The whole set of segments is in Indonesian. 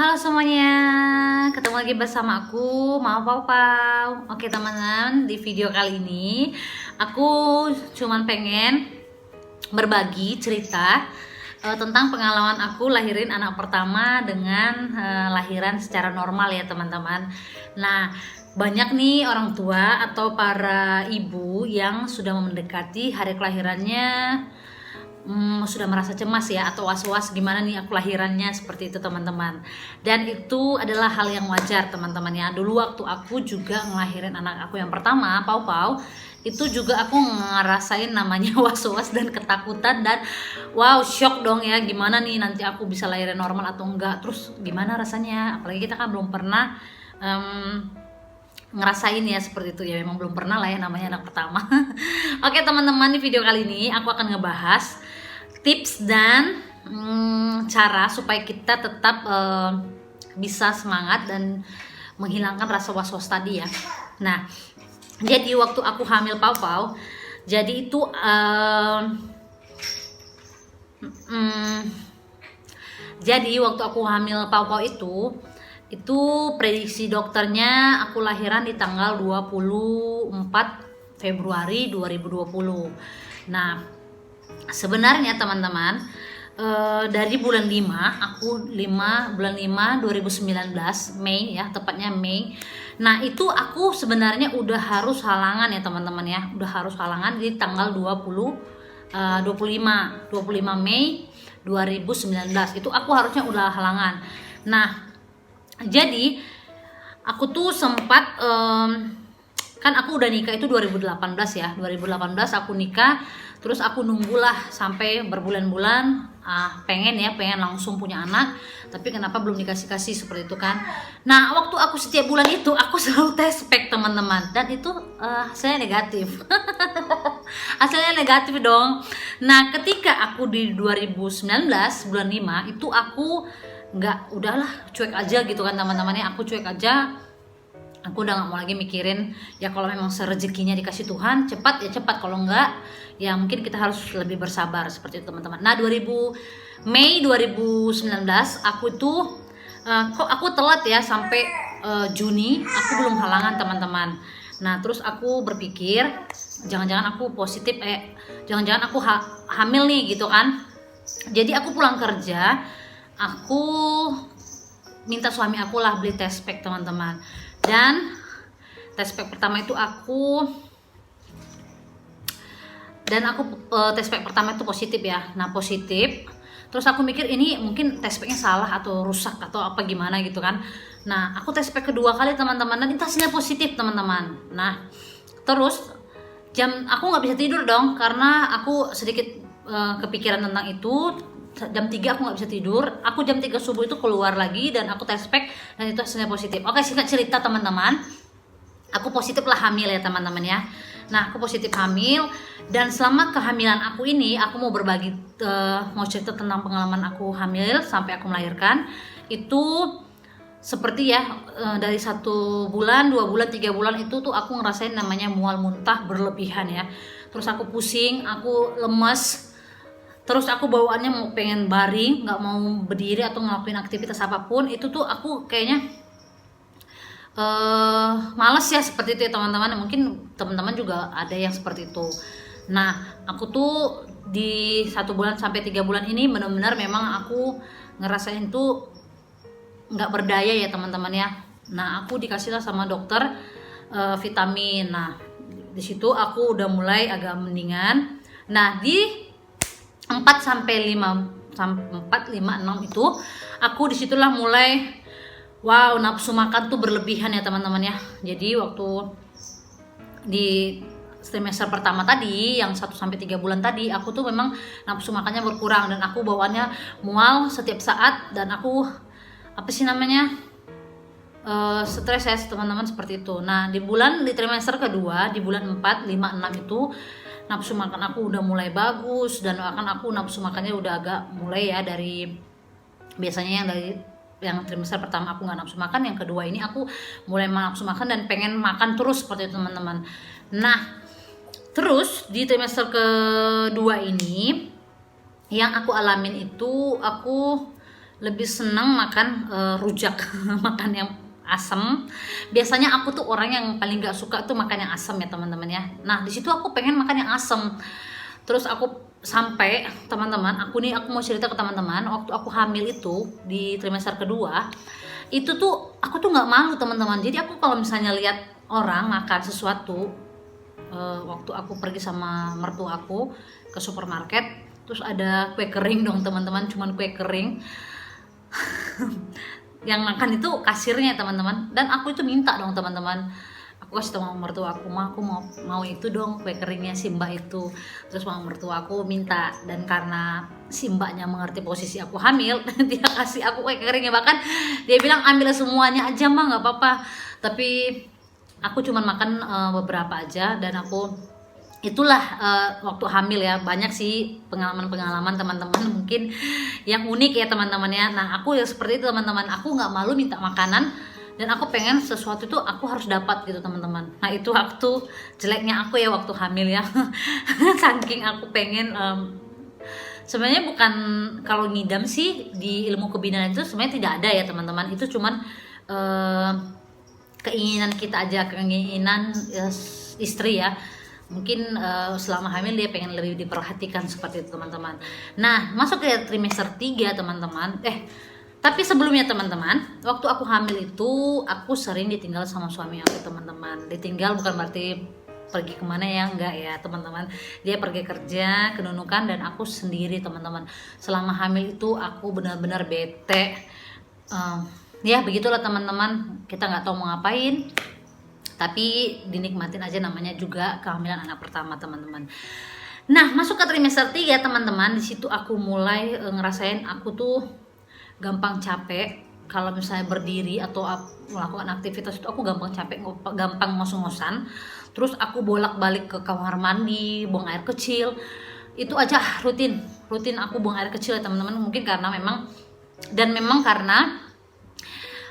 Halo semuanya, ketemu lagi bersama aku, Mama Pau Pau. Oke teman-teman, di video kali ini aku cuman pengen berbagi cerita tentang pengalaman aku lahirin anak pertama dengan lahiran secara normal ya teman-teman. Nah, banyak nih orang tua atau para ibu yang sudah mendekati hari kelahirannya, sudah merasa cemas ya atau was-was gimana nih aku lahirannya, seperti itu teman-teman. Dan itu adalah hal yang wajar teman-teman ya. Dulu waktu aku juga ngelahirin anak aku yang pertama, Pau Pau, itu juga aku ngerasain namanya was-was dan ketakutan dan wow, shock dong ya, gimana nih nanti aku bisa lahirin normal atau enggak, terus gimana rasanya, apalagi kita kan belum pernah ngerasain ya seperti itu ya, memang belum pernah lah ya namanya anak pertama. Oke teman-teman, di video kali ini aku akan ngebahas tips dan cara supaya kita tetap bisa semangat dan menghilangkan rasa was-was tadi ya. Nah, jadi waktu aku hamil Pau Pau, jadi itu jadi waktu aku hamil Pau Pau itu prediksi dokternya aku lahiran di tanggal 24 Februari 2020. Nah, sebenarnya teman-teman, dari bulan 5 2019, Mei ya, tepatnya Mei. Nah, itu aku sebenarnya udah harus halangan ya teman-teman ya, udah harus halangan di tanggal 25 Mei 2019. Itu aku harusnya udah halangan. Nah, jadi aku tuh sempat kan aku udah nikah itu 2018 ya, 2018 aku nikah, terus aku nunggulah sampai berbulan-bulan, pengen langsung punya anak, tapi kenapa belum dikasih seperti itu kan. Nah, waktu aku setiap bulan itu aku selalu tes pack teman-teman, dan itu hasilnya negatif. Hasilnya negatif dong. Nah, ketika aku di 2019 bulan 5 itu aku udahlah cuek aja gitu kan teman-temannya, aku cuek aja. Aku udah gak mau lagi mikirin, ya kalau memang serezekinya dikasih Tuhan cepat ya cepat, kalau enggak ya mungkin kita harus lebih bersabar, seperti itu teman-teman. Nah, Mei 2019 aku tuh kok aku telat ya, sampai Juni aku belum halangan teman-teman. Nah, terus aku berpikir jangan-jangan aku positif, jangan-jangan aku hamil nih gitu kan. Jadi aku pulang kerja, aku minta suami aku lah beli test pack teman-teman. Dan test pack pertama itu test pack pertama itu positif ya. Nah, positif. Terus aku mikir ini mungkin test packnya salah atau rusak atau apa gimana gitu kan. Nah, aku test pack kedua kali teman-teman, dan itu hasilnya positif teman-teman. Nah, terus aku nggak bisa tidur dong, karena aku sedikit kepikiran tentang itu. Jam 3 aku nggak bisa tidur, aku jam 3 subuh itu keluar lagi dan aku tes pack dan itu hasilnya positif. Oke, singkat cerita teman-teman, aku positif lah hamil ya teman-teman ya. Nah, aku positif hamil, dan selama kehamilan aku ini aku mau berbagi, mau cerita tentang pengalaman aku hamil sampai aku melahirkan. Itu seperti ya, dari 1 bulan, 2 bulan, 3 bulan itu tuh aku ngerasain namanya mual muntah berlebihan ya. Terus aku pusing, aku lemes. Terus aku bawaannya mau pengen baring, nggak mau berdiri atau ngelakuin aktivitas apapun. Itu tuh aku kayaknya males ya, seperti itu ya teman-teman. Mungkin teman-teman juga ada yang seperti itu. Nah, aku tuh di 1 bulan sampai 3 bulan ini benar-benar memang aku ngerasain tuh nggak berdaya ya teman-teman ya. Nah, aku dikasih lah sama dokter vitamin. Nah, di situ aku udah mulai agak mendingan. Nah, di 4 sampai 5 6 itu aku disitulah mulai wow, nafsu makan tuh berlebihan ya teman-teman ya. Jadi waktu di trimester pertama tadi yang 1 sampai 3 bulan tadi, aku tuh memang nafsu makannya berkurang dan aku bawaannya mual setiap saat, dan aku stres ya teman-teman, seperti itu. Nah, di trimester kedua, di bulan 4, 5, 6 itu nafsu makan aku udah mulai bagus, dan akan aku nafsu makannya udah agak mulai ya, dari biasanya yang trimester pertama aku nggak nafsu makan, yang kedua ini aku mulai nafsu makan dan pengen makan terus, seperti itu teman-teman. Nah, terus di trimester kedua ini yang aku alamin itu, aku lebih senang makan rujak makan yang asam. Biasanya aku tuh orang yang paling gak suka tuh makan yang asam ya teman-teman ya. Nah di situ aku pengen makan yang asam. Terus aku sampai teman-teman, aku mau cerita ke teman-teman, waktu aku hamil itu di trimester kedua, itu tuh aku tuh nggak malu teman-teman. Jadi aku kalau misalnya lihat orang makan sesuatu, waktu aku pergi sama mertua aku ke supermarket, terus ada kue kering dong teman-teman, cuman kue kering. Yang makan itu kasirnya teman-teman, dan aku itu minta dong teman-teman, aku kasih tau sama mertua aku, mah aku mau itu dong kue keringnya si mbak itu. Terus sama mertua aku minta, dan karena si mbaknya mengerti posisi aku hamil dia kasih aku kue keringnya, bahkan dia bilang ambil semuanya aja mah nggak apa-apa. Tapi aku cuman makan beberapa aja, dan aku itulah waktu hamil ya, banyak sih pengalaman-pengalaman teman-teman mungkin yang unik ya teman-teman ya. Nah aku ya seperti itu teman-teman, aku nggak malu minta makanan, dan aku pengen sesuatu itu aku harus dapat gitu teman-teman. Nah itu waktu jeleknya aku ya waktu hamil ya saking aku pengen sebenarnya bukan, kalau ngidam sih di ilmu kebidanan itu sebenarnya tidak ada ya teman-teman, itu cuman keinginan kita aja, keinginan istri ya. Mungkin selama hamil dia pengen lebih diperhatikan seperti itu teman-teman. Nah masuk ke trimester 3 teman-teman, tapi sebelumnya teman-teman, waktu aku hamil itu aku sering ditinggal sama suami aku teman-teman. Ditinggal bukan berarti pergi kemana ya, enggak ya teman-teman. Dia pergi kerja ke Nunukan dan aku sendiri teman-teman. Selama hamil itu aku benar-benar bete. Ya begitulah teman-teman, kita nggak tahu mau ngapain, tapi dinikmatin aja, namanya juga kehamilan anak pertama teman-teman. Nah masuk ke trimester 3 teman-teman, di situ aku mulai ngerasain aku tuh gampang capek. Kalau misalnya berdiri atau melakukan aktivitas itu aku gampang capek, gampang ngos-ngosan. Terus aku bolak-balik ke kamar mandi, buang air kecil, itu aja rutin aku buang air kecil ya teman-teman. Mungkin karena memang karena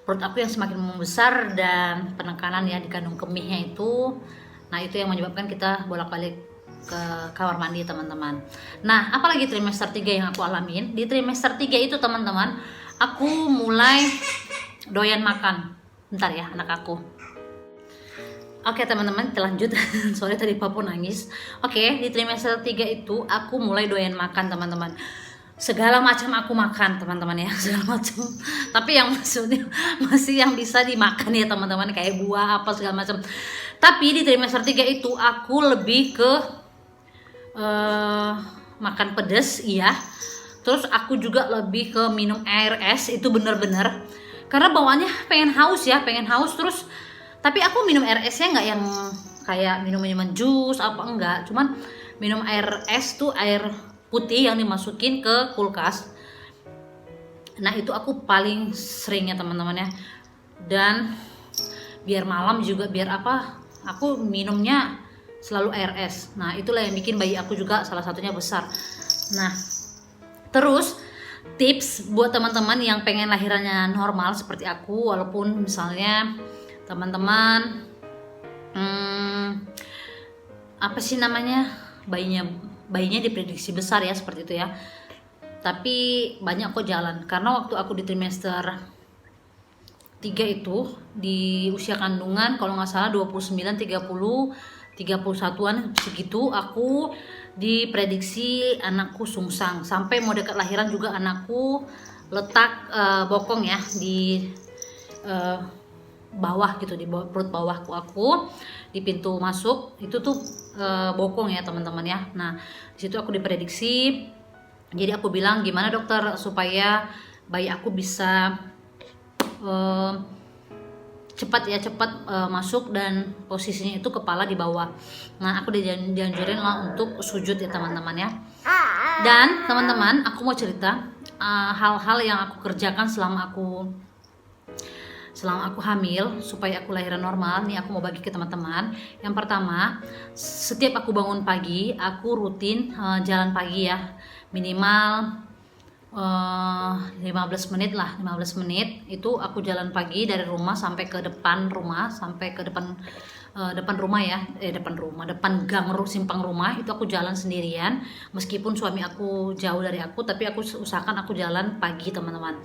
perut aku yang semakin membesar dan penekanan ya di kandung kemihnya itu. Nah itu yang menyebabkan kita bolak-balik ke kamar mandi teman-teman. Nah apalagi trimester 3 yang aku alamin di trimester 3 itu teman-teman, aku mulai doyan makan. Bentar ya anak aku. Oke teman-teman kita lanjut sorry tadi papu nangis. Oke, di trimester 3 itu aku mulai doyan makan teman-teman. Segala macam aku makan teman-teman ya, segala macam, tapi yang maksudnya masih yang bisa dimakan ya teman-teman, kayak buah apa segala macam. Tapi di trimester 3 itu aku lebih ke makan pedas iya. Terus aku juga lebih ke minum air es, itu bener-bener karena bawaannya pengen haus. Terus tapi aku minum air esnya nggak yang kayak minum-minuman jus apa, enggak, cuman minum air es tuh air putih yang dimasukin ke kulkas. Nah itu aku paling sering ya teman-teman ya. Dan biar malam juga biar apa, aku minumnya selalu air es. Nah itulah yang bikin bayi aku juga salah satunya besar. Nah terus tips buat teman-teman yang pengen lahirannya normal seperti aku, walaupun misalnya teman-teman apa sih namanya, bayinya diprediksi besar ya seperti itu ya, tapi banyak kok jalan. Karena waktu aku di trimester 3 itu di usia kandungan kalau nggak salah 29, 30, 31an segitu, aku diprediksi anakku sungsang. Sampai mau dekat lahiran juga anakku letak bokong ya di bawah gitu, di bawah perut bawahku aku, di pintu masuk itu tuh bokong ya teman-teman ya. Nah di situ aku diprediksi. Jadi aku bilang gimana dokter supaya bayi aku bisa cepat masuk dan posisinya itu kepala di bawah. Nah aku dianjurin lah untuk sujud ya teman-teman ya. Dan teman-teman aku mau cerita hal-hal yang aku kerjakan selama aku hamil supaya aku lahiran normal. Nih aku mau bagi ke teman-teman. Yang pertama, setiap aku bangun pagi aku rutin jalan pagi ya, minimal 15 menit lah, 15 menit itu aku jalan pagi dari rumah sampai ke depan rumah, sampai ke depan depan rumah ya, depan gang simpang rumah itu aku jalan sendirian, meskipun suami aku jauh dari aku, tapi aku usahakan aku jalan pagi teman-teman.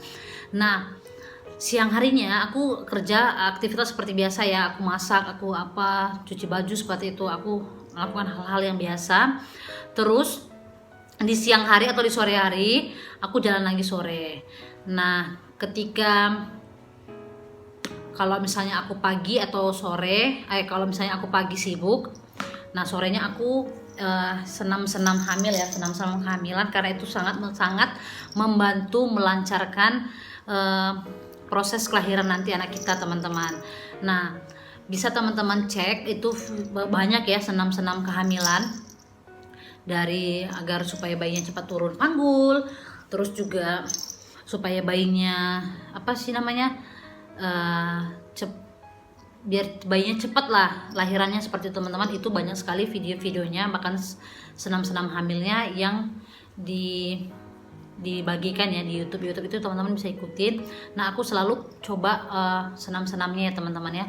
Nah siang harinya aku kerja aktivitas seperti biasa ya, aku masak, aku cuci baju seperti itu, aku melakukan hal-hal yang biasa. Terus di siang hari atau di sore hari aku jalan lagi sore. Nah ketika kalau misalnya aku pagi atau sore, kalau misalnya aku pagi sibuk, nah sorenya aku senam-senam hamil ya, senam-senam kehamilan, karena itu sangat membantu melancarkan proses kelahiran nanti anak kita teman-teman. Nah bisa teman-teman cek, itu banyak ya senam-senam kehamilan dari agar supaya bayinya cepat turun panggul, terus juga supaya bayinya biar bayinya cepat lah lahirannya seperti itu teman-teman. Itu banyak sekali video-videonya, bahkan senam-senam hamilnya yang dibagikan ya di YouTube itu teman-teman bisa ikutin. Nah aku selalu coba senam-senamnya ya teman-teman ya.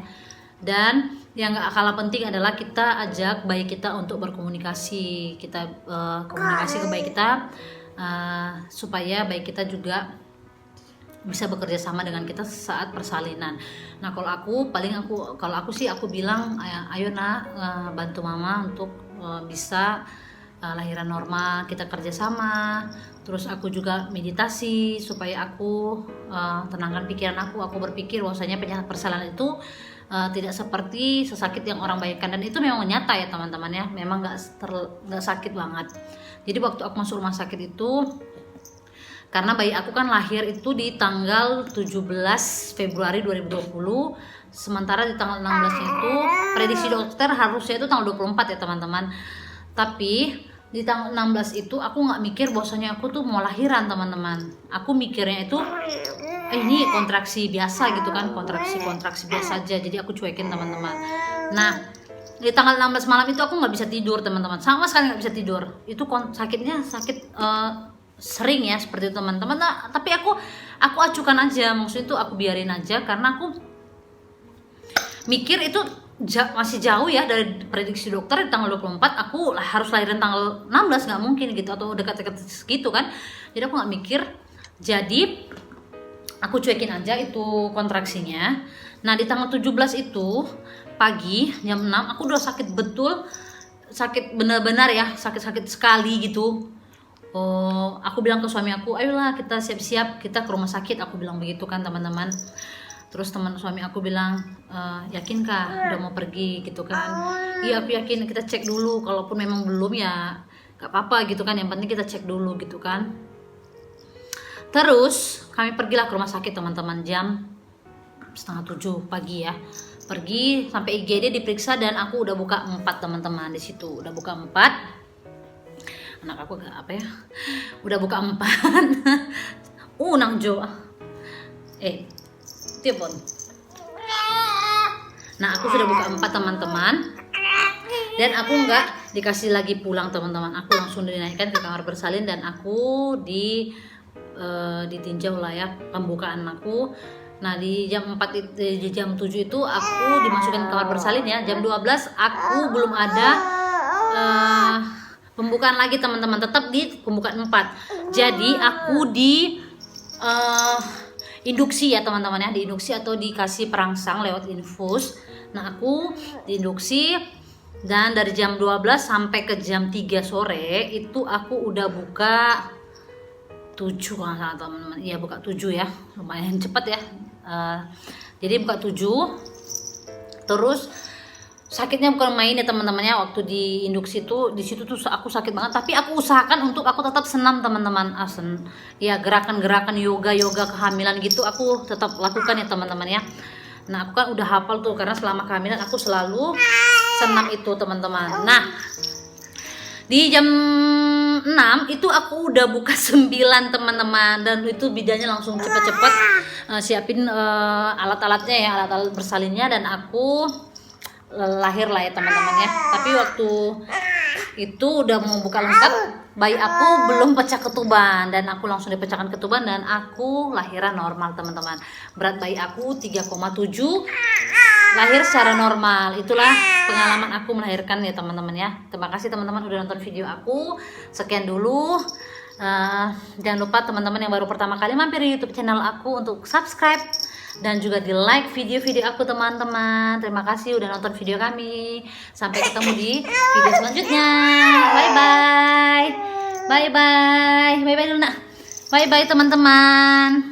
Dan yang gak kalah penting adalah kita ajak bayi kita untuk berkomunikasi, kita komunikasi ke bayi kita supaya bayi kita juga bisa bekerja sama dengan kita saat persalinan. Nah kalau aku sih aku bilang ayo nak, bantu mama untuk bisa lahiran normal, kita kerja sama. Terus aku juga meditasi supaya aku tenangkan pikiran aku berpikir bahwasanya penyakit persalinan itu tidak seperti sesakit yang orang bayangkan, dan itu memang nyata ya teman-teman ya, memang nggak sakit banget. Jadi waktu aku masuk rumah sakit itu, karena bayi aku kan lahir itu di tanggal 17 Februari 2020, sementara di tanggal 16 itu prediksi dokter harusnya itu tanggal 24 ya teman-teman. Tapi di tanggal 16 itu aku nggak mikir bahwasanya aku tuh mau lahiran teman-teman. Aku mikirnya itu ini kontraksi biasa gitu kan, kontraksi biasa aja, jadi aku cuekin teman-teman. Nah di tanggal 16 malam itu aku nggak bisa tidur teman-teman, sama sekali nggak bisa tidur. Itu sakitnya sering ya seperti itu teman-teman. Nah, tapi aku acukan aja, maksudnya itu aku biarin aja, karena aku mikir itu masih jauh ya dari prediksi dokter di tanggal 24, aku harus lahiran tanggal 16, nggak mungkin gitu, atau dekat-dekat segitu kan. Jadi aku nggak mikir, jadi aku cuekin aja itu kontraksinya. Nah di tanggal 17 itu pagi jam 6 aku udah sakit betul, sakit benar-benar ya, sakit-sakit sekali gitu. Aku bilang ke suami aku, ayolah kita siap-siap, kita ke rumah sakit, aku bilang begitu kan teman-teman. Terus teman suami aku bilang, yakin kah udah mau pergi gitu kan? Iya aku yakin, kita cek dulu, kalaupun memang belum ya gak apa-apa gitu kan, yang penting kita cek dulu gitu kan. Terus kami pergilah ke rumah sakit teman-teman, jam 6:30 pagi ya. Pergi sampai IGD diperiksa, dan aku udah buka 4 teman-teman, di situ udah buka 4. Anak aku udah buka 4. Nangjo tipon. Nah aku sudah buka 4 teman-teman, dan aku nggak dikasih lagi pulang teman-teman, aku langsung dinaikkan ke kamar bersalin, dan aku ditinjau lah ya pembukaan aku. Nah di jam 4 di jam 7 itu aku dimasukkan ke kamar bersalin ya. Jam 12 aku belum ada pembukaan lagi teman-teman, tetap di pembukaan 4. Jadi aku di induksi ya teman-teman ya, di induksi atau dikasih perangsang lewat infus. Nah aku di induksi, dan dari jam 12 sampai ke jam 3 sore itu aku udah buka 7 kalau salah teman-teman. Iya buka 7 ya, lumayan cepat ya. Jadi buka 7. Terus sakitnya bukan main ya teman-teman ya, waktu di induksi itu, di situ tuh aku sakit banget, tapi aku usahakan untuk aku tetap senam teman-teman. Ya gerakan-gerakan yoga kehamilan gitu aku tetap lakukan ya teman-teman ya. Nah aku kan udah hafal tuh, karena selama kehamilan aku selalu senam itu teman-teman. Nah di jam 6 itu aku udah buka 9 teman-teman, dan itu bidannya langsung cepet-cepet siapin alat-alatnya ya, alat-alat bersalinnya, dan aku lahir lah ya teman-teman ya. Tapi waktu itu udah mau buka lengkap, bayi aku belum pecah ketuban, dan aku langsung dipecahkan ketuban, dan aku lahiran normal teman-teman. Berat bayi aku 3,7, lahir secara normal. Itulah pengalaman aku melahirkan ya teman-teman ya. Terima kasih teman-teman udah nonton video aku. Sekian dulu. Jangan lupa teman-teman yang baru pertama kali mampir di YouTube channel aku untuk subscribe dan juga di like video-video aku teman-teman. Terima kasih udah nonton video kami. Sampai ketemu di video selanjutnya. Bye bye. Bye bye. Bye bye dulu nak. Bye bye teman-teman.